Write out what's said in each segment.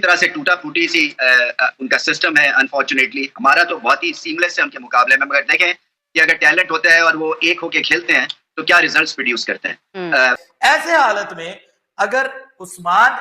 तरह से टूटा फूटी सी उनका सिस्टम है। अनफॉर्चुनेटली हमारा तो बहुत ही सीमलेस है उनके मुकाबले में, मगर देखें कि अगर टैलेंट होता है और वो एक होके खेलते हैं तो क्या रिजल्ट्स प्रोड्यूस करते हैं। ऐसे हालत में अगर उस्मान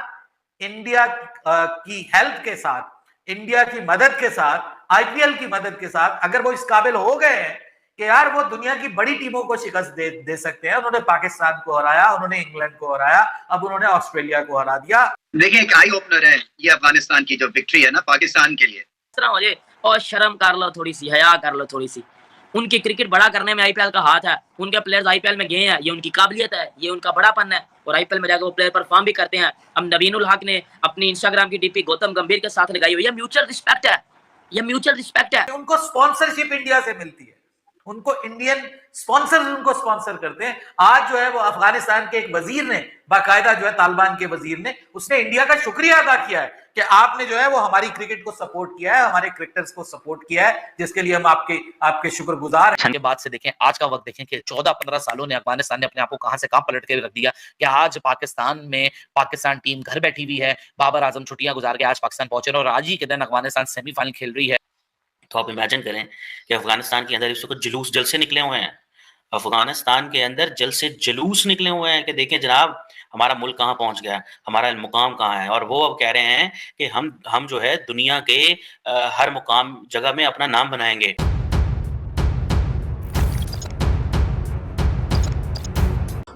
इंडिया की हेल्प के साथ, इंडिया की मदद के साथ, आईपीएल की मदद के साथ अगर वो इस काबिल हो गए हैं कि यार वो दुनिया की बड़ी टीमों को शिकस्त दे सकते हैं, उन्होंने पाकिस्तान को हराया, उन्होंने इंग्लैंड को हराया, अब उन्होंने ऑस्ट्रेलिया को हरा दिया। देखिए एक आई ओपनर है ये अफगानिस्तान की जो विक्ट्री है ना पाकिस्तान के लिए। और शर्म कर लो थोड़ी सी, हया कर लो थोड़ी सी। उनकी क्रिकेट बड़ा करने में आईपीएल का हाथ है, उनके प्लेयर्स आईपीएल में गए हैं, ये उनकी काबिलियत है, ये उनका बड़ापन है और आईपीएल में जाकर वो प्लेयर परफॉर्म भी करते हैं। अब नवीनुल हक ने अपनी इंस्टाग्राम की डीपी गौतम गंभीर के साथ लगाई हुई है। म्यूचुअल रिस्पेक्ट है, ये म्यूचुअल रिस्पेक्ट है। उनको स्पॉन्सरशिप इंडिया से मिलती है, उनको इंडियन स्पॉन्सर उनको स्पॉन्सर करते हैं। आज जो है वो अफगानिस्तान के एक वजीर ने बाकायदा जो है तालिबान के वजीर ने उसने इंडिया का शुक्रिया अदा किया है कि आपने जो है वो हमारी क्रिकेट को सपोर्ट किया है, हमारे क्रिकेटर्स को सपोर्ट किया है, जिसके लिए हम आपके शुक्रगुजार हैं। के बाद से देखें आज का वक्त देखें कि 14-15 सालों ने अफगानिस्तान ने अपने आप को कहां से कहां पलट के रख दिया कि आज पाकिस्तान टीम घर बैठी हुई है। बाबर आजम छुट्टियां गुजार के आज पाकिस्तान पहुंचे और आज ही के दिन अफगानिस्तान सेमीफाइनल खेल रही है। तो आप इमेजिन करें कि अफगानिस्तान के अंदर इस वक्त जुलूस जलसे निकले हुए हैं, अफगानिस्तान के अंदर जल से जुलूस निकले हुए हैं कि देखें जनाब हमारा मुल्क कहाँ पहुंच गया, हमारा मुकाम कहाँ है। और वो अब कह रहे हैं कि हम जो है दुनिया के हर मुकाम जगह में अपना नाम बनाएंगे।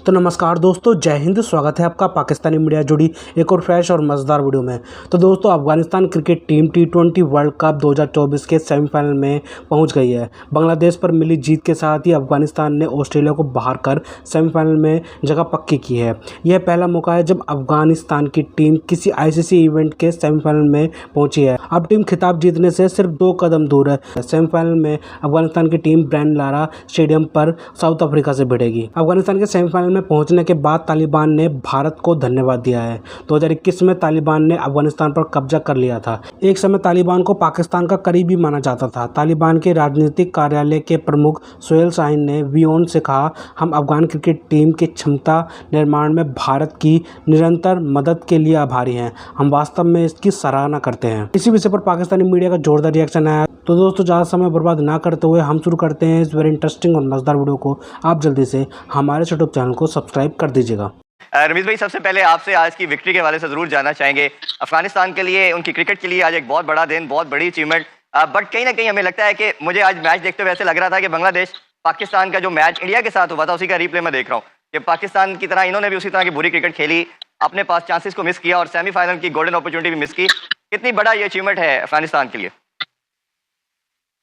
तो नमस्कार दोस्तों, जय हिंद। स्वागत है आपका पाकिस्तानी मीडिया जुड़ी एक और फ्रेश और मज़ेदार वीडियो में। तो दोस्तों Afghanistan cricket team T20 world cup 2024 के सेमीफाइनल में पहुंच गई है। बांग्लादेश पर मिली जीत के साथ ही अफगानिस्तान ने ऑस्ट्रेलिया को बाहर कर सेमीफाइनल में जगह पक्की की है। यह पहला मौका है जब अफगानिस्तान की टीम किसी आईसीसी इवेंट के सेमीफाइनल में पहुँची है। अब टीम खिताब जीतने से सिर्फ 2 कदम दूर है। सेमीफाइनल में अफगानिस्तान की टीम ब्रांड लारा स्टेडियम पर साउथ अफ्रीका से भिड़ेगी। अफगानिस्तान के सेमीफाइनल में पहुंचने के बाद तालिबान ने भारत को धन्यवाद दिया है। 2021 में तालिबान ने अफगानिस्तान पर कब्जा कर लिया था। एक समय तालिबान को पाकिस्तान का करीबी माना जाता था। तालिबान के राजनीतिक कार्यालय के प्रमुख सोहेल शाहीन ने वीओन से कहा, हम अफगान क्रिकेट टीम की क्षमता निर्माण में भारत की निरंतर मदद के लिए आभारी हैं। हम वास्तव में इसकी सराहना करते हैं। इसी विषय पर पाकिस्तानी मीडिया का जोरदार रिएक्शन आया। तो दोस्तों ज़्यादा समय बर्बाद ना करते हुए हम शुरू करते हैं इस वेरी इंटरेस्टिंग और मजेदार वीडियो को। आप जल्दी से हमारे यूट्यूब चैनल को सब्सक्राइब कर दीजिएगा। रमीज भाई, सबसे पहले आपसे आज की विक्ट्री के हवाले से जरूर जानना चाहेंगे। अफगानिस्तान के लिए, उनकी क्रिकेट के लिए आज एक बहुत बड़ा दिन, बहुत बड़ी अचीवमेंट, बट कहीं ना कहीं हमें लगता है कि मुझे आज मैच देखते हुए ऐसे लग रहा था कि बांग्लादेश पाकिस्तान का जो मैच इंडिया के साथ हुआ था उसी का रिप्ले में देख रहा हूँ कि पाकिस्तान की तरह इन्होंने भी उसी तरह की बुरी क्रिकेट खेली, अपने पास चांसेस को मिस किया और सेमीफाइनल की गोल्डन अपॉर्चुनिटी भी मिस की। कितनी बड़ा ये अचीवमेंट है अफगानिस्तान के लिए?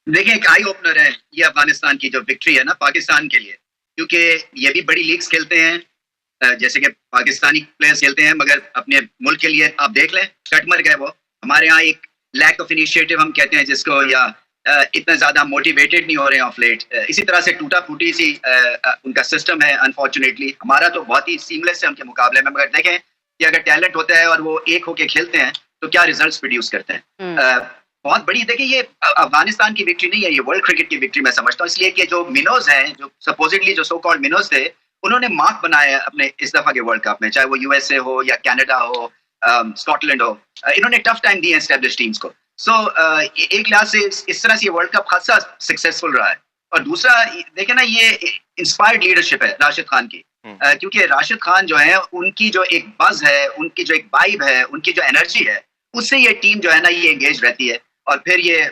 देखिए एक आई ओपनर है ये अफगानिस्तान की जो विक्ट्री है ना पाकिस्तान के लिए, क्योंकि ये भी बड़ी लीग्स खेलते हैं जैसे कि पाकिस्तानी प्लेयर्स खेलते हैं, मगर अपने मुल्क के लिए आप देख लें कट मर गए वो। हमारे यहाँ एक लैक ऑफ इनिशिएटिव हम कहते हैं जिसको, या इतना ज्यादा मोटिवेटेड नहीं हो रहे हैं ऑफ लेट। इसी तरह से टूटा फूटी सी उनका सिस्टम है। अनफॉर्चुनेटली हमारा तो बहुत ही सीमलेस है उनके मुकाबले में, मगर देखें कि अगर टैलेंट होता है और वो एक होके खेलते हैं तो क्या रिजल्ट्स प्रोड्यूस करते हैं। बहुत बड़ी, देखिए ये अफगानिस्तान की विक्ट्री नहीं है, ये वर्ल्ड क्रिकेट की विक्ट्री मैं समझता हूँ। इसलिए कि जो मिनोज हैं, जो सपोजिटली जो सो कॉल्ड मिनोज थे, उन्होंने मार्क बनाया अपने इस दफा के वर्ल्ड कप में, चाहे वो यूएसए हो या कनाडा हो, स्कॉटलैंड हो, इन्होंने टफ टाइम दिए एस्टेब्लिश टीम्स को। सो एक लिहाज से इस तरह से ये वर्ल्ड कप खासा सक्सेसफुल रहा है। और दूसरा देखे ना, ये इंस्पायर्ड लीडरशिप है राशिद खान की, क्योंकि राशिद खान जो है उनकी जो एक बज है, उनकी जो एक वाइब है, उनकी जो एनर्जी है, उससे ये टीम जो है ना ये एंगेज रहती है। और फिर ये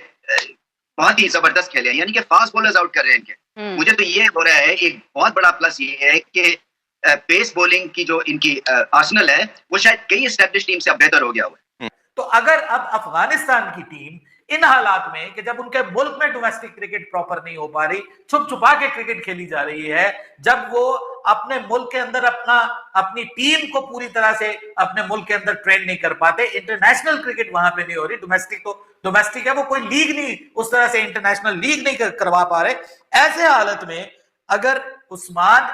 बहुत ही जबरदस्त खेले, यानी कि फास्ट बॉलर्स आउट कर रहे हैं इनके। मुझे तो ये हो रहा है, एक बहुत बड़ा प्लस ये है कि पेस बॉलिंग की जो इनकी आर्सेनल है वो शायद कई एस्टैब्लिश टीम से अब बेहतर हो गया हुआ है। तो अगर अब अफगानिस्तान की टीम इन हालात में कि जब उनके मुल्क में डोमेस्टिक क्रिकेट प्रॉपर नहीं हो पा रही, छुप छुपा के क्रिकेट खेली जा रही है, जब वो अपने मुल्क के अंदर अपनी टीम को पूरी तरह से अपने मुल्क के अंदर ट्रेन नहीं कर पाते, इंटरनेशनल क्रिकेट वहां पे नहीं हो रही, डोमेस्टिक है, वो कोई लीग नहीं उस तरह से इंटरनेशनल लीग नहीं करवा पा रहे, ऐसे हालत में अगर उस्मान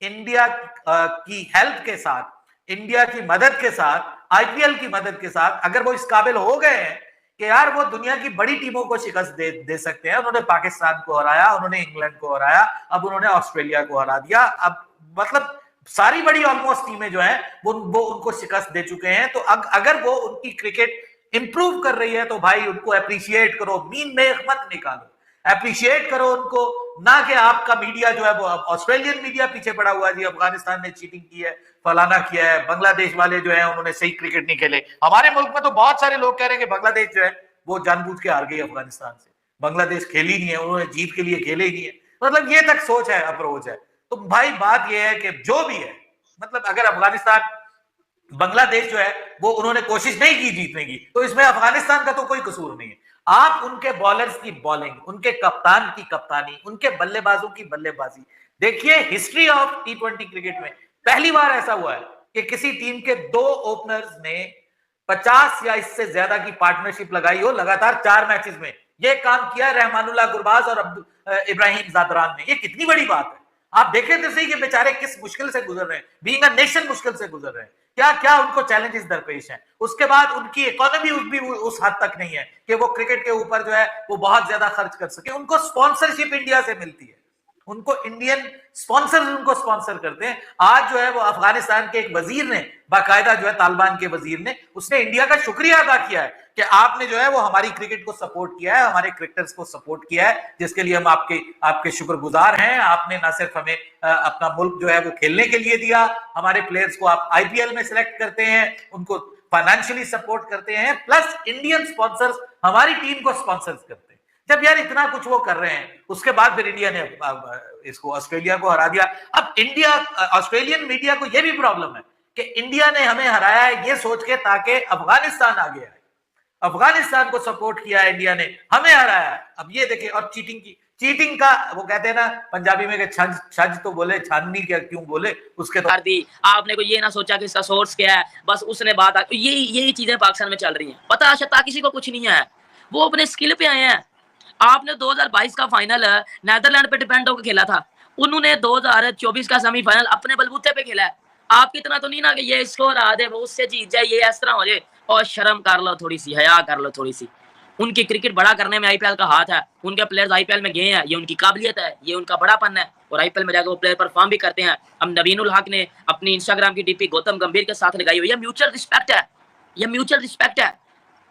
इंडिया की हेल्प के साथ, इंडिया की मदद के साथ, आईपीएल की मदद के साथ अगर वो इस काबिल हो गए हैं कि यार वो दुनिया की बड़ी टीमों को शिकस्त दे सकते हैं, उन्होंने पाकिस्तान को हराया, उन्होंने इंग्लैंड को हराया, अब उन्होंने ऑस्ट्रेलिया को हरा दिया, अब मतलब सारी बड़ी ऑलमोस्ट टीमें जो है वो उनको शिकस्त दे चुके हैं। तो अगर वो उनकी क्रिकेट इंप्रूव कर रही है तो भाई उनको अप्रिशिएट करो, मीन में मत निकालो, अप्रिशिएट करो उनको, ना कि आपका मीडिया जो है वो ऑस्ट्रेलियन मीडिया पीछे पड़ा हुआ है जी अफगानिस्तान ने चीटिंग की है, फलाना किया है, बांग्लादेश वाले जो है उन्होंने सही क्रिकेट नहीं खेले। हमारे मुल्क में तो बहुत सारे लोग कह रहे हैं कि बांग्लादेश जो है वो जानबूझ के हार गई अफगानिस्तान से, बांग्लादेश खेली नहीं है, उन्होंने जीत के लिए खेले ही नहीं है। मतलब ये तक सोच है, अप्रोच है। तो भाई बात ये है कि जो भी है, मतलब अगर अफगानिस्तान बांग्लादेश जो है वो उन्होंने कोशिश नहीं की जीतने की, तो इसमें अफगानिस्तान का तो कोई कसूर नहीं है। आप उनके बॉलर्स की बॉलिंग, उनके कप्तान की कप्तानी, उनके बल्लेबाजों की बल्लेबाजी देखिए। हिस्ट्री ऑफ T20 क्रिकेट में पहली बार ऐसा हुआ है कि किसी टीम के 2 ओपनर्स ने 50 या इससे ज्यादा की पार्टनरशिप लगाई हो लगातार 4 मैचेस में। यह काम किया रहमानुल्लाह गुरबाज और इब्राहिम जादरान ने। ये कितनी बड़ी बात है। आप देखें तो सही कि बेचारे किस मुश्किल से गुजर रहे हैं, बीइंग अ नेशन मुश्किल से गुजर रहे हैं, क्या क्या उनको चैलेंजेस दरपेश हैं। उसके बाद उनकी इकोनॉमी भी उस हद तक नहीं है कि वो क्रिकेट के ऊपर जो है वो बहुत ज्यादा खर्च कर सके। उनको स्पॉन्सरशिप इंडिया से मिलती है, उनको इंडियन स्पॉन्सर उनको स्पॉन्सर करते हैं। आज जो है वो अफगानिस्तान के एक वजीर ने बाकायदा जो है तालिबान के वजीर ने उसने इंडिया का शुक्रिया अदा किया है कि आपने जो है वो हमारी क्रिकेट को सपोर्ट किया है, हमारे क्रिकेटर्स को सपोर्ट किया है, जिसके लिए हम आपके शुक्रगुजार हैं। आपने ना सिर्फ हमें अपना मुल्क जो है वो खेलने के लिए दिया, हमारे प्लेयर्स को आप IPL में सिलेक्ट करते हैं, उनको फाइनेंशियली सपोर्ट करते हैं, प्लस इंडियन स्पॉन्सर्स हमारी टीम को स्पॉन्सर्स करते हैं। जब यार इतना कुछ वो कर रहे हैं, उसके बाद फिर इंडिया ने इसको ऑस्ट्रेलिया को हरा दिया। अब इंडिया ऑस्ट्रेलियन मीडिया को यह भी प्रॉब्लम है कि इंडिया ने हमें हराया है ये सोच के ताकि अफगानिस्तान आगे आए, अफगानिस्तान को सपोर्ट किया है इंडिया ने, हमें हराया है। अब ये देखिए, और चीटिंग का वो कहते हैं ना पंजाबी में कि छज तो बोले, छाननी क्या क्यों बोले उसके तो दी। आपने को ये ना सोचा कि इसका सोर्स क्या है, बस उसने बात यही चीजें पाकिस्तान में चल रही हैं। पता शता किसी को कुछ नहीं है, वो अपने स्किल पे आए हैं। आपने 2022 का फाइनल नेदरलैंड पे डिपेंड होकर खेला था, उन्होंने 2024 का सेमीफाइनल अपने बलबूते पे खेला है। आप इतना तो नहीं ना कि ये स्कोर आ दे वो उससे जीत जाए, ये इस तरह हो जाए। और शर्म कर लो थोड़ी सी, हया कर लो थोड़ी सी। उनकी क्रिकेट बड़ा करने में IPL का हाथ है, उनके प्लेयर्स IPL में गए हैं, ये उनकी काबिलियत है, ये उनका बड़ापन है। और IPL में जाकर वो प्लेयर परफॉर्म भी करते हैं। अब नवीन उल हक ने अपनी इंस्टाग्राम की DP गौतम गंभीर के साथ लगाई हुई है। म्यूचुअल रिस्पेक्ट है, ये म्यूचुअल रिस्पेक्ट है,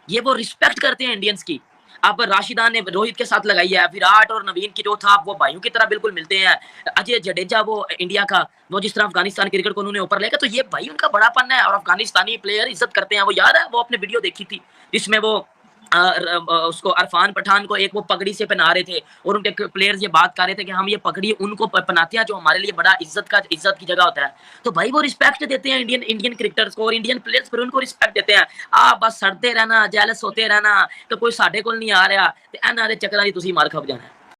ये वो रिस्पेक्ट करते हैं इंडियंस की। अब राशिदा ने रोहित के साथ लगाई है, विराट और नवीन की जो था वो भाइयों की तरह बिल्कुल मिलते हैं। अजय जडेजा वो इंडिया का, वो जिस तरह अफगानिस्तान क्रिकेट को उन्होंने ऊपर लेकर, तो ये भाई उनका बड़ापन है और अफगानिस्तानी प्लेयर इज्जत करते हैं। वो याद है वो अपने वीडियो देखी थी जिसमें वो उसको अरफान पठान को एक वो पगड़ी से पहना रहे थे और उनके प्लेयर्स ये बात कर रहे थे कि हम ये पगड़ी उनको पहनाते हैं जो हमारे लिए बड़ा इज्जत की जगह होता है। तो भाई वो रिस्पेक्ट देते हैं इंडियन क्रिकेटर्स को, और इंडियन प्लेयर्स फिर उनको रिस्पेक्ट देते हैं। आप बस सड़ते रहना, जेलस होते रहना तो कोई साढ़े को नहीं आ रहा, तो इन्हां दे चक्करां च तुसीं मार खप जाना।